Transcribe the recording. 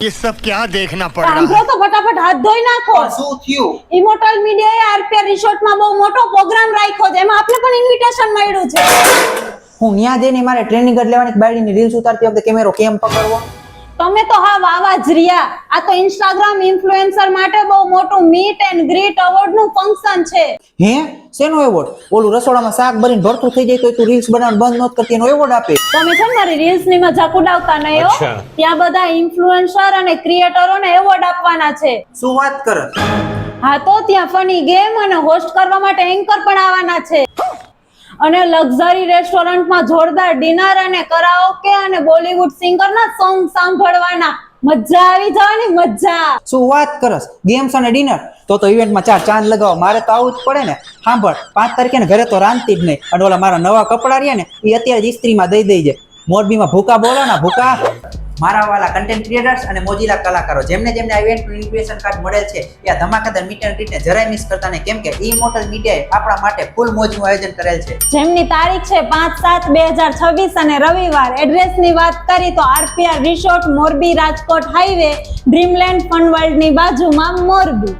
ये सब क्या देखना पड़ रहा સાંભળો તો ફટાફટ હાથ ધોઈ નાખો. શું થયું? ઇમોર્ટલ મીડિયાએ આરપીઆર રિસોર્ટમાં બહુ મોટો પ્રોગ્રામ રાખ્યો છે, એમાં આપણે પણ ઇન્વિટેશન મળ્યું છે. હું ન્યા જઈને મારે ટ્રેનિંગ જ લેવાની કે બાયડીની રીલ્સ ઉતારતી વખતે કેમેરો કેમ પકડવો? તમે તો હા વાવા જ રહ્યા. આ તો ઇન્સ્ટાગ્રામ ઇન્ફ્લુએન્સર માટે બહુ મોટું મીટ એન્ડ ગ્રીટ એવોર્ડ નું ફંક્શન છે. હે શેનો એવોર્ડ? ઓલું રસોડામાં શાક ભરીને ભરતું થઈ જાય તો તું રીલ્સ બનાવવાનું બંધ નહોત કરતી એનો એવોર્ડ આપે? તમે છે ને મારી રીલ્સ ની મજાક ઉડાવતા નહીં હો. ત્યાં બધા ઇન્ફ્લુએન્સર અને ક્રિએટરોને એવોર્ડ આપવાના છે. શું વાત કરે? હા તો ત્યાં ફની ગેમ અને હોસ્ટ કરવા માટે એન્કર પણ આવવાના છે. અને લક્ઝરી રેસ્ટોરન્ટમાં જોરદાર ડિનર અને કરાઓકે અને બોલીવુડ સિંગરના સોંગ સાંભળવાના. મજા આવી જવાની મજા. શું વાત કરસ? ગેમ્સ અને ડિનર તો ઇવેન્ટમાં 4 ચાંદ લગાવો. મારે તો આવું જ પડે ને. સાંભળ, 5 તારીખે ને ઘરે તો રાંધતી જ નહીં. અને ઓલા મારા નવા કપડા રહ્યા ને એ અત્યારે જ ઇસ્ત્રીમાં દઈ દેજે. મોરબીમાં ભૂકા બોલો ને ભૂકા. મારા વાલા કન્ટેન્ટ ક્રિએટર્સ અને મોજીલા કલાકારો જેમને જેમને આ ઇવેન્ટનું ઇન્વિટેશન કાર્ડ મળેલ છે એ આ ધમાકેદાર મીટ એન્ડ ગ્રીટને જરાય મિસ કરતા નહીં, કેમ કે ઇમોર્ટલ મીડિયાએ આપણા માટે ફૂલ મોજનું આયોજન કરેલ છે. જેમની તારીખ છે 5/7/2026 અને રવિવાર. એડ્રેસની વાત કરી તો RPR resort, Morbi Rajkot highway, Dreamland fun વર્લ્ડની બાજુમાં મોરબી.